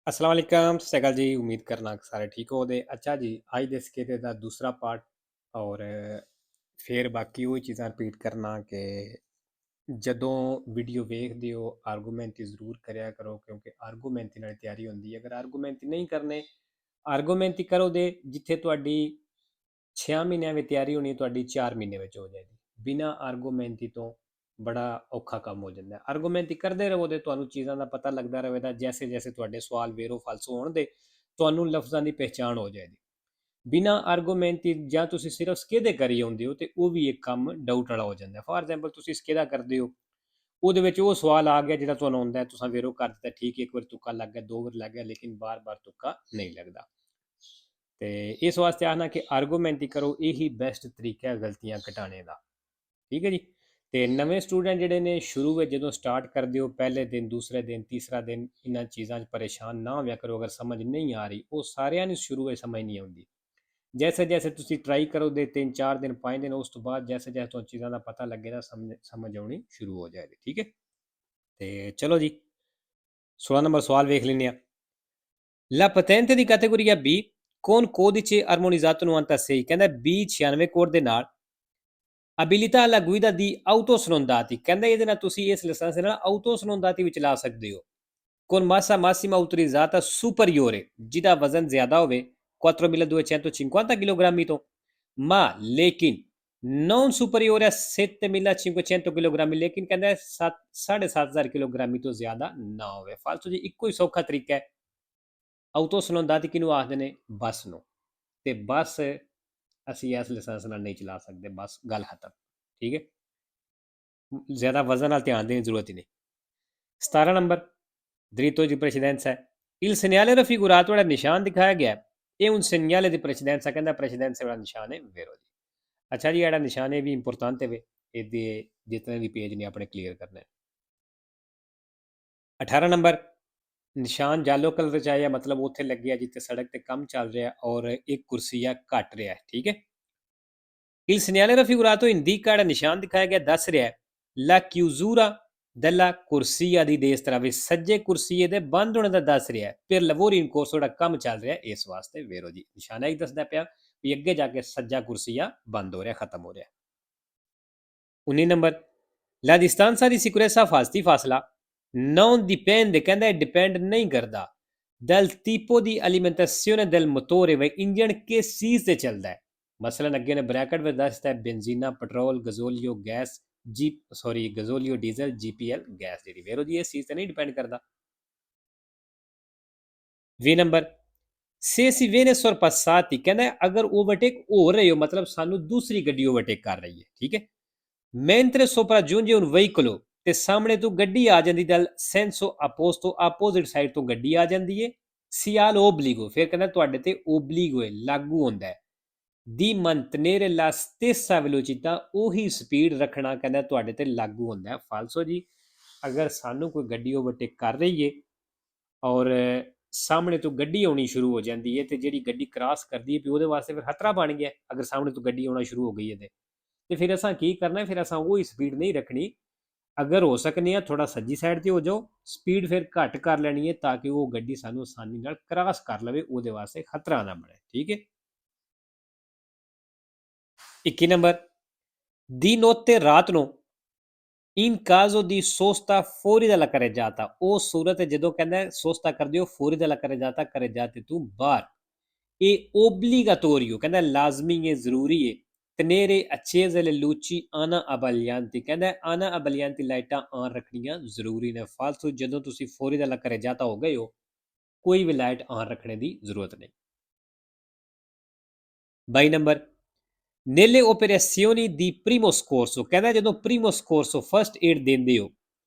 अस्सलाम वालेकुम, सत श्री अकाल जी। उम्मीद करना कि सारे ठीक हो दे। अच्छा जी, अज दे स्केते दा दूसरा पार्ट और फिर बाकी वो चीज़ां रिपीट करना कि जदों वीडियो वेखदे हो आर्गूमेंट ज़रूर करया करो क्योंकि आर्गूमेंट नाल तैयारी होंदी है। अगर आर्गूमेंट नहीं करने आर्गूमेंट करो दे जिथे तुहाडी 6 ਮਹੀਨਿਆਂ ਵਿੱਚ ਤਿਆਰੀ ਹੋਣੀ ਤੁਹਾਡੀ 4 ਮਹੀਨੇ ਵਿੱਚ ਹੋ ਜਾਏਗੀ। ਬਿਨਾ ਆਰਗੂਮੈਂਟ ਤੋਂ ਬੜਾ ਔਖਾ ਕੰਮ ਹੋ ਜਾਂਦਾ ਹੈ। ਆਰਗੂਮੈਂਟ ਕਰਦੇ ਰਹੋ ਤੇ ਤੁਹਾਨੂੰ ਚੀਜ਼ਾਂ ਦਾ ਪਤਾ ਲੱਗਦਾ ਰਹੇਗਾ। ਜੈਸੇ ਜੈਸੇ ਤੁਹਾਡੇ ਸਵਾਲ ਵੇਰੋ ਫਾਲਸੋ ਹੋਣ ਦੇ ਤੁਹਾਨੂੰ ਲਫ਼ਜ਼ਾਂ ਦੀ ਪਹਿਚਾਣ ਹੋ ਜਾਏਗੀ। ਬਿਨਾ ਆਰਗੂਮੈਂਟ ਜਾਂ ਤੁਸੀਂ ਸਿਰਫ ਸਕੇਦੇ ਕਰੀ ਹੁੰਦੇ ਹੋ ਤੇ ਉਹ ਵੀ ਇੱਕ ਕੰਮ ਡਾਊਟ ਵਾਲਾ ਹੋ ਜਾਂਦਾ। ਫਾਰ ਐਗਜ਼ਾਮਪਲ ਤੁਸੀਂ ਸਕੇਦਾ ਕਰਦੇ ਹੋ, ਉਹਦੇ ਵਿੱਚ ਉਹ ਸਵਾਲ ਆ ਗਿਆ ਜਿਹੜਾ ਤੁਹਾਨੂੰ ਆਉਂਦਾ, ਤੁਸੀਂ ਵੇਰੋ ਕਰ ਦਿੱਤਾ ਠੀਕ, ਇੱਕ ਵਾਰ ਤੁੱਕਾ ਲੱਗ ਗਿਆ, ਦੋ ਵਾਰ ਲੱਗ ਗਿਆ, ਲੇਕਿਨ ਬਾਰ-ਬਾਰ ਤੁੱਕਾ ਨਹੀਂ ਲੱਗਦਾ। ਤੇ ਇਸ ਵਾਸਤੇ ਆਖਣਾ ਕਿ ਆਰਗੂਮੈਂਟ ਹੀ ਕਰੋ, ਇਹੀ ਬੈਸਟ ਤਰੀਕਾ ਹੈ ਗਲਤੀਆਂ ਘਟਾਣੇ ਦਾ। ਠੀਕ ਹੈ ਜੀ। ਤੇ ਨਵੇਂ ਸਟੂਡੈਂਟ ਜਿਹੜੇ ਨੇ ਸ਼ੁਰੂ ਵਿੱਚ ਜਦੋਂ ਸਟਾਰਟ ਕਰਦੇ ਹੋ, ਪਹਿਲੇ ਦਿਨ, ਦੂਸਰੇ ਦਿਨ, ਤੀਸਰਾ ਦਿਨ ਇਹਨਾਂ ਚੀਜ਼ਾਂ 'ਚ ਪਰੇਸ਼ਾਨ ਨਾ ਹੋਇਆ ਕਰੋ। ਅਗਰ ਸਮਝ ਨਹੀਂ ਆ ਰਹੀ, ਉਹ ਸਾਰਿਆਂ ਨੂੰ ਸ਼ੁਰੂ ਵਿੱਚ ਸਮਝ ਨਹੀਂ ਆਉਂਦੀ। ਜੈਸੇ ਜੈਸੇ ਤੁਸੀਂ ਟਰਾਈ ਕਰੋਗੇ 3-4 ਦਿਨ 5 ਦਿਨ, ਉਸ ਤੋਂ ਬਾਅਦ ਜੈਸੇ ਜੈਸੇ ਤੁਹਾਨੂੰ ਚੀਜ਼ਾਂ ਦਾ ਪਤਾ ਲੱਗੇਗਾ ਸਮਝ ਆਉਣੀ ਸ਼ੁਰੂ ਹੋ ਜਾਏਗੀ। ਠੀਕ ਹੈ। ਤੇ ਚਲੋ ਜੀ 16 ਨੰਬਰ ਸਵਾਲ ਵੇਖ ਲੈਂਦੇ ਆ। La patente di categoria B con codice armonizzato 96 ਕਹਿੰਦਾ B96 ਕੋਡ ਦੇ ਨਾਲ abilità alla guida di auto snondati, ਕਹਿੰਦਾ ਇਹਦੇ ਨਾਲ ਤੁਸੀਂ ਇਸ ਲਾਇਸੈਂਸ ਦੇ ਨਾਲ auto snondati ਵੀ ਚਲਾ ਸਕਦੇ ਹੋ। con massa massima autorizzata superiore, ਜਿਹਦਾ ਵਜ਼ਨ ਜ਼ਿਆਦਾ ਹੋਵੇ 4.250 kg ਤੋਂ, ma लेकिन non superiore a 7.500 kg, ਲੇਕਿਨ ਕਹਿੰਦਾ 7,500 kg ਤੋਂ ਜ਼ਿਆਦਾ ਨਾ ਹੋਵੇ। ਫਾਲਤੂ ਜੀ ਇੱਕੋ ਹੀ ਸੌਖਾ ਤਰੀਕਾ ਹੈ। ਆਊਟੋ ਸਲੋਂਦਾਤੀ ਕਿਹਨੂੰ ਆਖਦੇ ਨੇ? ਬੱਸ ਨੂੰ। ਤੇ ਬੱਸ ਅਸੀਂ ਇਸ ਲਾਇਸੈਂਸ ਨਾਲ ਨਹੀਂ ਚਲਾ ਸਕਦੇ, ਬਸ ਗੱਲ ਖਤਮ। ਠੀਕ ਹੈ। ਜ਼ਿਆਦਾ ਵਜ਼ਨ ਨਾਲ ਧਿਆਨ ਦੇਣ ਦੀ ਜ਼ਰੂਰਤ ਹੀ ਨਹੀਂ। 17 ਨੰਬਰ dritto di precedenza ਹੈ। Il segnale raffigurato ਵਾਲਾ ਨਿਸ਼ਾਨ ਦਿਖਾਇਆ ਗਿਆ ਇਹ un segnale di precedenza, ਕਹਿੰਦਾ precedenza ਵਾਲਾ ਨਿਸ਼ਾਨ ਹੈ vero ਜੀ। ਅੱਛਾ ਜੀ, ਜਿਹੜਾ ਨਿਸ਼ਾਨ ਹੈ ਵੀ ਇੰਪੋਰਟੈਂਟ ਹੈ, ਇਹਦੇ ਜਿਤਨੇ ਵੀ ਪੇਜ ਨੇ ਆਪਣੇ ਕਲੀਅਰ ਕਰਨੇ। 18 ਨੰਬਰ ਨਿਸ਼ਾਨ ਜਾਲੋ ਕਲਰ 'ਚ ਆਇਆ, ਮਤਲਬ ਉੱਥੇ ਲੱਗਿਆ ਜਿੱਥੇ ਸੜਕ ਤੇ ਕੰਮ ਚੱਲ ਰਿਹਾ ਔਰ ਇੱਕ ਕੁਰਸੀਆ ਘਟ ਰਿਹਾ। ਠੀਕ ਹੈ। Il segnale raffigurato indica, ਜਿਹੜਾ ਨਿਸ਼ਾਨ ਦਿਖਾਇਆ ਗਿਆ ਦੱਸ ਰਿਹਾ la chiusura della corsia di destra, ਵੀ ਸੱਜੇ ਕੁਰਸੀਏ ਦੇ ਬੰਦ ਹੋਣੇ ਦਾ ਦੱਸ ਰਿਹਾ। ਫਿਰ lavori in corso, ਜਿਹੜਾ ਕੰਮ ਚੱਲ ਰਿਹਾ, ਇਸ ਵਾਸਤੇ ਵੇਰੋ ਜੀ। ਨਿਸ਼ਾਨਾ ਹੀ ਦੱਸਦਾ ਪਿਆ ਵੀ ਅੱਗੇ ਜਾ ਕੇ ਸੱਜਾ ਕੁਰਸੀਆ ਬੰਦ ਹੋ ਰਿਹਾ, ਖਤਮ ਹੋ ਰਿਹਾ। 19 number la distanza di sicurezza fasti ਫਾਸਲਾ non dipende, ਕਹਿੰਦਾ ਡਿਪੈਂਡ ਨਹੀਂ ਕਰਦਾ dal tipo di alimentazione del motore, ਵਈ ਇੰਜਣ ਕਿਸ ਚੀਜ਼ ਤੇ ਚੱਲਦਾ ਹੈ। ਮਸਲਨ ਅੱਗੇ ਨੇ ਬ੍ਰੈਕਟ ਵਿੱਚ ਦੱਸਦਾ ਬੈਂਜ਼ੀਨਾ, ਪੈਟਰੋਲ, ਗਜ਼ੋਲੀਓ ਗੈਸ, ਗਜ਼ੋਲੀਓ ਡੀਜ਼ਲ, GPL ਗੈਸ, ਜਿਹੜੀ ਵੇਰੋ ਜੀ ਇਸ ਚੀਜ਼ ਤੇ ਨਹੀਂ ਡਿਪੈਂਡ ਕਰਦਾ। 20 number se si viene sorpassati, ਕਹਿੰਦਾ ਅਗਰ ਓਵਰਟੇਕ ਹੋ ਰਹੇ ਹੋ, ਮਤਲਬ ਸਾਨੂੰ ਦੂਸਰੀ ਗੱਡੀ ਓਵਰਟੇਕ ਕਰ ਰਹੀ ਹੈ। ਠੀਕ ਹੈ। mentre sopraggiunge un veicolo, ਤੇ ਸਾਹਮਣੇ ਤੋਂ ਗੱਡੀ ਆ ਜਾਂਦੀ, ਦਲ ਸੈਂਸੋ ਆਪੋਸਟੋ, ਆਪੋਜ਼ਿਟ ਸਾਈਡ ਤੋਂ ਗੱਡੀ ਆ ਜਾਂਦੀ ਹੈ। ਸਿਆਲ ਓਬਲੀਗੋ, ਫਿਰ ਕਹਿੰਦਾ ਤੁਹਾਡੇ ਤੇ ਓਬਲੀਗੋ ਹੈ, ਲਾਗੂ ਹੁੰਦਾ ਹੈ। ਦੀ mantenere la stessa velocità, ਉਹੀ ਸਪੀਡ ਰੱਖਣਾ ਕਹਿੰਦਾ ਤੁਹਾਡੇ ਤੇ ਲਾਗੂ ਹੁੰਦਾ ਹੈ। ਫਾਲਸੋ ਜੀ, ਅਗਰ ਸਾਨੂੰ ਕੋਈ ਗੱਡੀ ਓਵਰਟੇਕ ਕਰ ਰਹੀ ਹੈ ਔਰ ਸਾਹਮਣੇ ਤੋਂ ਗੱਡੀ ਆਉਣੀ ਸ਼ੁਰੂ ਹੋ ਜਾਂਦੀ ਹੈ ਤੇ ਜਿਹੜੀ ਗੱਡੀ ਕ੍ਰਾਸ ਕਰਦੀ ਹੈ ਵੀ ਉਹਦੇ ਵਾਸਤੇ ਫਿਰ ਖਤਰਾ ਬਣ ਗਿਆ। ਅਗਰ ਸਾਹਮਣੇ ਤੋਂ ਗੱਡੀ ਆਉਣਾ ਸ਼ੁਰੂ ਹੋ ਗਈ ਹੈ ਤੇ ਫਿਰ ਅਸਾਂ ਕੀ ਕਰਨਾ? ਫਿਰ ਅਸਾਂ ਉਹੀ ਸਪੀਡ ਨਹੀਂ ਰੱਖਣੀ। ਅਗਰ ਹੋ ਸਕਨੇ ਆ ਥੋੜਾ ਸੱਜੀ ਸਾਈਡ ਤੇ ਹੋ ਜਾਓ, ਸਪੀਡ ਫਿਰ ਘੱਟ ਕਰ ਲੈਣੀ ਹੈ ਤਾਂ ਕਿ ਉਹ ਗੱਡੀ ਸਾਨੂੰ ਆਸਾਨੀ ਨਾਲ ਕ੍ਰਾਸ ਕਰ ਲਵੇ, ਉਹਦੇ ਵਾਸਤੇ ਖਤਰਾ ਨਾ ਬਣੇ। ਠੀਕ ਹੈ। 21 ਨੰਬਰ ਦੀ ਨੋਤੇ ਰਾਤ ਨੂੰ ਇਨ ਕਾਜ਼ੋ ਦੀ ਸੋਸਤਾ ਫੌਰੀ ਦਾ ਕਰੇ ਜਾਤਾ, ਉਹ ਸੂਰਤ ਜਦੋਂ ਕਹਿੰਦਾ ਸੋਸਤਾ ਕਰ ਦਿਓ ਫੌਰੀ ਦਾ ਕਰੇ ਜਾਤੇ ਤੂੰ ਬਾਹਰ। ਇਹ ਓਬਲੀਗਾਟੋਰੀਓ, ਕਹਿੰਦਾ ਲਾਜ਼ਮੀ ਹੈ, ਜ਼ਰੂਰੀ ਹੈ। tenere accese le luci ana abbaglianti, ਕਹਿੰਦਾ ਆਨਾ ਅਬਲਿਆਂਤੀ ਲਾਈਟਾਂ ਆਨ ਰੱਖਣੀਆਂ ਜ਼ਰੂਰੀ ਨੇ। ਫਾਲਤੂ ਜਦੋਂ ਤੁਸੀਂ ਫੌਰੀ ਦਾ ਕਰੇ ਜਾਤਾ ਹੋ ਗਏ ਹੋ, ਕੋਈ ਵੀ ਲਾਈਟ ਆਨ ਰੱਖਣੇ ਦੀ ਜ਼ਰੂਰਤ ਨਹੀਂ। 22 number nelle operazioni di primo scorso, ਕਹਿੰਦਾ ਜਦੋਂ primo scorso ਫਸਟ ਏਡ ਦਿੰਦੇ ਹੋ,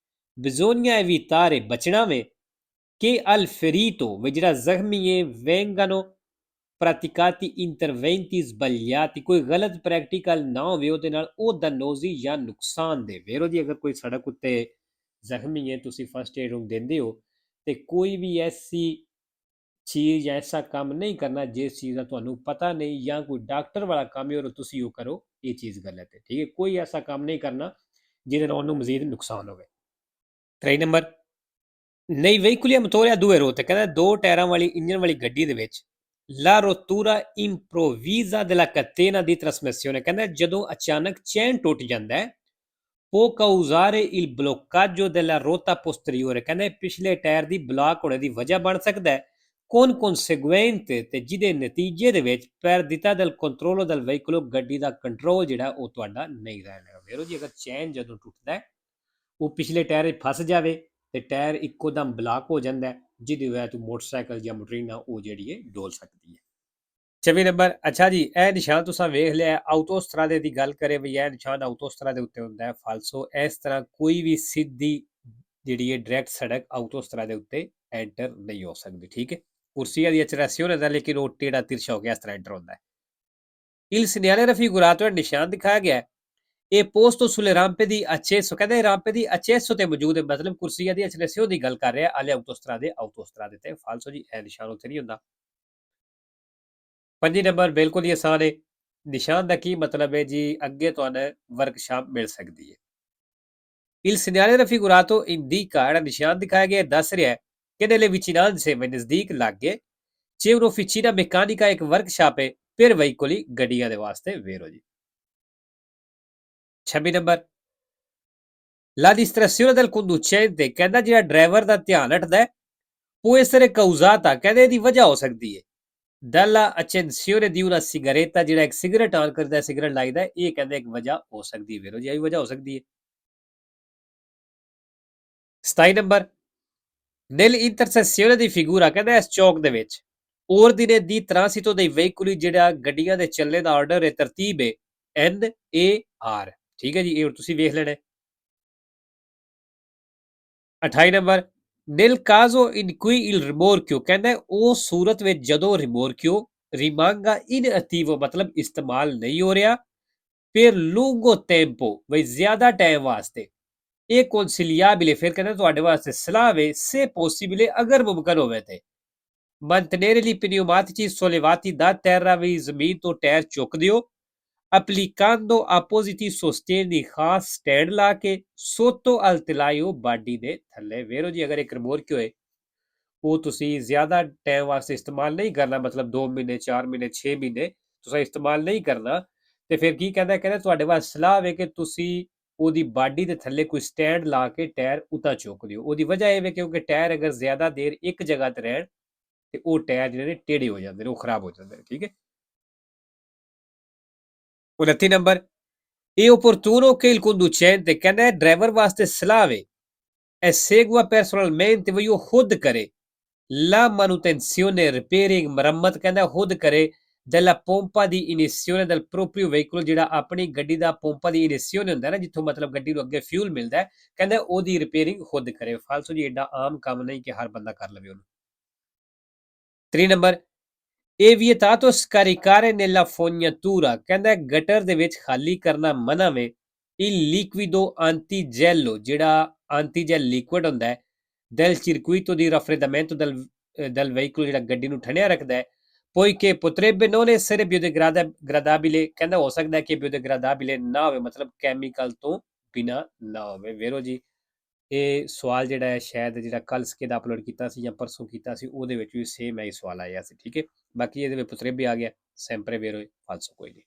bisogna evitare, ਬਚਣਾ ਵੇ che al ferito, ਵੀ ਜਿਹੜਾ ਜ਼ਖਮੀ ਹੈ, vengano praticati interventi sbagliati, ਕੋਈ ਗਲਤ ਪ੍ਰੈਕਟੀਕਲ ਨਾ ਹੋਵੇ ਉਹਦੇ ਨਾਲ, ਉਹ ਦਨੋਜ਼ੀ ਜਾਂ ਨੁਕਸਾਨ ਦੇ। ਵੇਰੋ ਜੀ, ਅਗਰ ਕੋਈ ਸੜਕ ਉੱਤੇ ਜ਼ਖਮੀ ਹੈ, ਤੁਸੀਂ ਫਸਟ ਏਡ ਨੂੰ ਦਿੰਦੇ ਹੋ ਤੇ ਕੋਈ ਵੀ ਐਸੀ ਚੀਜ਼ ਐਸਾ ਕੰਮ ਨਹੀਂ ਕਰਨਾ ਜਿਸ ਚੀਜ਼ ਦਾ ਤੁਹਾਨੂੰ ਪਤਾ ਨਹੀਂ, ਜਾਂ ਕੋਈ ਡਾਕਟਰ ਵਾਲਾ ਕੰਮ ਹੈ ਔਰ ਤੁਸੀਂ ਉਹ ਕਰੋ, ਇਹ ਚੀਜ਼ ਗਲਤ ਹੈ। ਠੀਕ ਹੈ। ਕੋਈ ਐਸਾ ਕੰਮ ਨਹੀਂ ਕਰਨਾ ਜਿਹਦੇ ਨਾਲ ਉਹਨੂੰ ਮਜ਼ੀਦ ਨੁਕਸਾਨ ਹੋਵੇ। 23 ਨੰਬਰ ਨਹੀਂ ਵਹੀਕੁਲੀ ਮੋਟਰ ਦue ruote ਕਹਿੰਦਾ ਦੋ ਟਾਇਰਾਂ ਵਾਲੀ ਇੰਜਨ ਵਾਲੀ ਗੱਡੀ ਦੇ ਵਿੱਚ la rottura improvvisa della catena di trasmissione ਕਹਿੰਦਾ ਜਦੋਂ ਅਚਾਨਕ ਚੇਨ ਟੁੱਟ ਜਾਂਦਾ ਹੈ può causare il bloccaggio della rotta posteriore ਕਹਿੰਦਾ ਪਿਛਲੇ ਟਾਇਰ ਦੀ ਬਲਾਕ ਹੋਣੇ ਦੀ ਵਜ੍ਹਾ ਬਣ ਸਕਦਾ ਹੈ con conseguente ਤੇ ਜਿਹਦੇ ਨਤੀਜੇ ਦੇ ਵਿੱਚ perdita del controllo del veicolo ਗੱਡੀ ਦਾ ਕੰਟਰੋਲ ਜਿਹੜਾ ਉਹ ਤੁਹਾਡਾ ਨਹੀਂ ਰਹਿਣਾ ਵੇਰੋ ਜੀ ਅਗਰ ਚੇਨ ਜਦੋਂ ਟੁੱਟਦਾ ਹੈ ਉਹ ਪਿਛਲੇ ਟਾਇਰ 'ਚ ਫਸ ਜਾਵੇ ਤੇ ਟਾਇਰ ਇੱਕੋ ਦਮ ਬਲਾਕ ਹੋ ਜਾਂਦਾ ਹੈ ਜਿਹਦੀ ਵਜ੍ਹਾ ਤੋਂ ਮੋਟਰਸਾਈਕਲ ਜਾਂ ਮੋਟਰੀਨਾ ਉਹ ਜਿਹੜੀ ਹੈ ਡੋਲ ਸਕਦੀ ਹੈ 26 ਨੰਬਰ ਅੱਛਾ ਜੀ ਇਹ ਨਿਸ਼ਾਨ ਤੁਸੀਂ ਵੇਖ ਲਿਆ ਆਊਟੋਸਟਰਾਦੇ ਦੀ ਗੱਲ ਕਰੇ ਵੀ ਇਹ ਨਿਸ਼ਾਨ ਆਊਟੋਸਟਰਾਦੇ ਉੱਤੇ ਹੁੰਦਾ ਹੈ ਫਾਲਸੋ ਇਸ ਤਰ੍ਹਾਂ ਕੋਈ ਵੀ ਸਿੱਧੀ ਜਿਹੜੀ ਹੈ ਡਾਇਰੈਕਟ ਸੜਕ ਆਊਟੋਸਟਰਾਦੇ ਉੱਤੇ ਐਂਟਰ ਨਹੀਂ ਹੋ ਸਕਦੀ ਠੀਕ ਹੈ ਕੁਰਸੀਆ ਦੀ accelerazione da leche ਉਹ ਟੇੜਾ ਤਿਰਛਾ ਹੋ ਗਿਆ ਇਸ ਤਰ੍ਹਾਂ ਐਂਟਰ ਹੁੰਦਾ ਹੈ il segnale raffigurato ਨਿਸ਼ਾਨ ਦਿਖਾਇਆ ਗਿਆ ਹੈ ਇਹ posto sulle rampe di accesso ਕਹਿੰਦੇ ਰਾਂਪੇ ਦੀ accesso ਤੇ ਮੌਜੂਦ ਹੈ ਮਤਲਬ ਕੁਰਸੀਆ ਦੀ accelerazione ਦੀ ਗੱਲ ਕਰ ਰਿਹਾ ਆਲੇ ਆਊਟੋਸਟਰਾਦੇ ਤੇ ਫਾਲਸੋ ਜੀ ਇਹ ਨਿਸ਼ਾਨ ਉੱਥੇ ਨਹੀਂ ਹੁੰਦਾ 5 ਨੰਬਰ ਬਿਲਕੁਲ ਹੀ ਆਸਾਨ ਹੈ ਨਿਸ਼ਾਨ ਦਾ ਕੀ ਮਤਲਬ ਹੈ ਜੀ ਅੱਗੇ ਤੁਹਾਨੂੰ ਵਰਕਸ਼ਾਪ ਮਿਲ ਸਕਦੀ ਹੈ il segnale raffigurato indica ਜਿਹੜਾ ਨਿਸ਼ਾਨ ਦਿਖਾਇਆ ਗਿਆ ਦੱਸ ਰਿਹਾ ਹੈ ਕਿ nelle vicinanze ਨਜ਼ਦੀਕ ਲਾਗੇ c'è un'officina meccanica ਇੱਕ ਵਰਕਸ਼ਾਪ ਹੈ per veicoli ਗੱਡੀਆਂ ਦੇ ਵਾਸਤੇ ਵੇਰੋ ਜੀ 26 number la distrazione del conducente ਕਹਿੰਦਾ ਜਿਹੜਾ ਡਰਾਈਵਰ ਦਾ ਧਿਆਨ ਹਟਦਾ ਹੈ può essere causata ਕਹਿੰਦੇ ਇਹਦੀ ਵਜ੍ਹਾ ਹੋ ਸਕਦੀ ਹੈ dalla accensione di una sigaretta ਜਿਹੜਾ ਇੱਕ ਸਿਗਰਟ ਆਨ ਕਰਦਾ ਸਿਗਰਟ ਲਾਈਦਾ ਇਹ ਕਹਿੰਦੇ ਇੱਕ ਵਜ੍ਹਾ ਹੋ ਸਕਦੀ ਹੈ ਵੇਰੋ ਜੀ ਇਹ ਵਜ੍ਹਾ ਹੋ ਸਕਦੀ ਹੈ 27 ਨੰਬਰ nell'intersezione di figura ਕਹਿੰਦਾ ਇਸ ਚੌਕ ਦੇ ਵਿੱਚ ordine di transito dei veicoli ਜਿਹੜਾ ਗੱਡੀਆਂ ਦੇ ਚੱਲਣੇ ਦਾ ਆਰਡਰ ਹੈ ਤਰਤੀਬ ਹੈ NAR ਠੀਕ ਹੈ ਜੀ ਇਹ ਤੁਸੀਂ ਵੇਖ ਲੈਣਾ 28 number nel caso in cui il rimorchio ਕਹਿੰਦਾ ਉਹ ਸੂਰਤ ਵਿੱਚ ਜਦੋਂ rimorchio rimanga inattivo ਮਤਲਬ ਇਸਤੇਮਾਲ ਨਹੀਂ ਹੋ ਰਿਹਾ per lungo tempo ਬਈ ਜ਼ਿਆਦਾ ਟਾਈਮ ਵਾਸਤੇ ਇਹ consigliabile ਫਿਰ ਕਹਿੰਦਾ ਤੁਹਾਡੇ ਵਾਸਤੇ ਸਲਾਹ ਹੈ se possibile ਅਗਰ ਮੁਮਕਨ ਹੋਵੇ ਤੇ mantenere gli pneumatici sollevati da terra ਵੀ ਜ਼ਮੀਨ ਤੋਂ ਟਾਇਰ ਚੁੱਕ ਦਿਓ applicando appositi sostegni ਖਾਸ ਸਟੈਂਡ ਲਾ ਕੇ sotto al telaio ਬਾਡੀ ਦੇ ਥੱਲੇ ਵੇਰੋ ਜੀ ਅਗਰ ਇੱਕ ਰਿਮੋਰਕ ਹੋਏ ਉਹ ਤੁਸੀਂ ਜ਼ਿਆਦਾ ਟਾਈਮ ਵਾਸਤੇ ਇਸਤੇਮਾਲ ਨਹੀਂ ਕਰਨਾ ਮਤਲਬ 2 ਮਹੀਨੇ 4 ਮਹੀਨੇ 6 ਮਹੀਨੇ ਤੁਸੀਂ ਇਸਤੇਮਾਲ ਨਹੀਂ ਕਰਨਾ ਤੇ ਫਿਰ ਕੀ ਕਹਿੰਦਾ ਤੁਹਾਡੇ ਵਾਸਤੇ ਸਲਾਹ ਹੈ ਕਿ ਤੁਸੀਂ ਉਹਦੀ ਬਾਡੀ ਦੇ ਥੱਲੇ ਕੋਈ ਸਟੈਂਡ ਲਾ ਕੇ ਟਾਇਰ ਉਤਾ ਚੁੱਕ ਦਿਓ ਉਹਦੀ ਵਜ੍ਹਾ ਇਹ ਹੈ ਕਿਉਂਕਿ ਟਾਇਰ ਅਗਰ ਜ਼ਿਆਦਾ ਦੇਰ ਇੱਕ ਜਗ੍ਹਾ ਤੇ ਰਹਿਣ ਤੇ ਉਹ ਟਾਇਰ ਜਿਹੜੇ ਨੇ ਟੇੜੇ ਹੋ ਜਾਂਦੇ ਨੇ ਉਹ ਖਰਾਬ ਹੋ ਜਾਂਦੇ ਨੇ ਠੀਕ ਹੈ 29 ਨੰਬਰ è opportuno che il conducente ਕਹਿੰਦਾ ਡਰਾਈਵਰ ਵਾਸਤੇ ਸਲਾਹ ਹੈ segua personalmente ਵੀ ਉਹ ਖੁਦ ਕਰੇ la manutenzione repairing ਮੁਰੰਮਤ ਕਹਿੰਦਾ ਖੁਦ ਕਰੇ della pompa di inizione del proprio veicolo ਜਿਹੜਾ ਆਪਣੀ ਗੱਡੀ ਦਾ ਪੰਪਾ ਦੀ ਇਨੀਸ਼ੀਓਨ ਹੁੰਦਾ ਨਾ ਜਿੱਥੋਂ ਮਤਲਬ ਗੱਡੀ ਨੂੰ ਅੱਗੇ ਫਿਊਲ ਮਿਲਦਾ ਕਹਿੰਦਾ ਉਹਦੀ ਰਿਪੇਅਰਿੰਗ ਖੁਦ ਕਰੇ ਫਾਲਸੋ ਜੀ ਐਡਾ ਆਮ ਕੰਮ ਨਹੀਂ ਕਿ ਹਰ ਬੰਦਾ ਕਰ ਲਵੇ ਉਹਨੂੰ 3 ਨੰਬਰ è vietato scaricare nella fognatura ਕਹਿੰਦਾ ਗਟਰ ਦੇ ਵਿੱਚ ਖਾਲੀ ਕਰਨਾ ਮਨਾ ਵੇ il liquido antigello ਜਿਹੜਾ antigel liquid ਹੁੰਦਾ ਹੈ del circuito di raffreddamento del veicolo ਜਿਹੜਾ ਗੱਡੀ ਨੂੰ ਠੰਡਿਆ ਰੱਖਦਾ ਹੈ poiché potrebbe non essere biodegradabile ਕਹਿੰਦਾ ਹੋ ਸਕਦਾ ਹੈ ਕਿ biodegradabile ਨਾ ਹੋਵੇ ਮਤਲਬ ਕੈਮੀਕਲ ਤੋਂ ਬਿਨਾ ਨਾ ਹੋਵੇ ਵੇਰੋ ਜੀ ਇਹ ਸਵਾਲ ਜਿਹੜਾ ਹੈ ਸ਼ਾਇਦ ਜਿਹੜਾ ਕੱਲ ਸਕੇ ਦਾ ਅਪਲੋਡ ਕੀਤਾ ਸੀ ਜਾਂ ਪਰਸੋਂ ਕੀਤਾ ਸੀ ਉਹਦੇ ਵਿੱਚ ਵੀ ਸੇਮ ਹੈ ਸਵਾਲ ਆਇਆ ਸੀ ਠੀਕ ਹੈ ਬਾਕੀ ਇਹਦੇ ਵਿੱਚ ਪੁੱਤਰੇ ਵੀ ਆ ਗਿਆ ਸੈਂਪਰੇ ਵੇਰੋ ਫਾਲਸੋ ਕੋਈ ਨਹੀਂ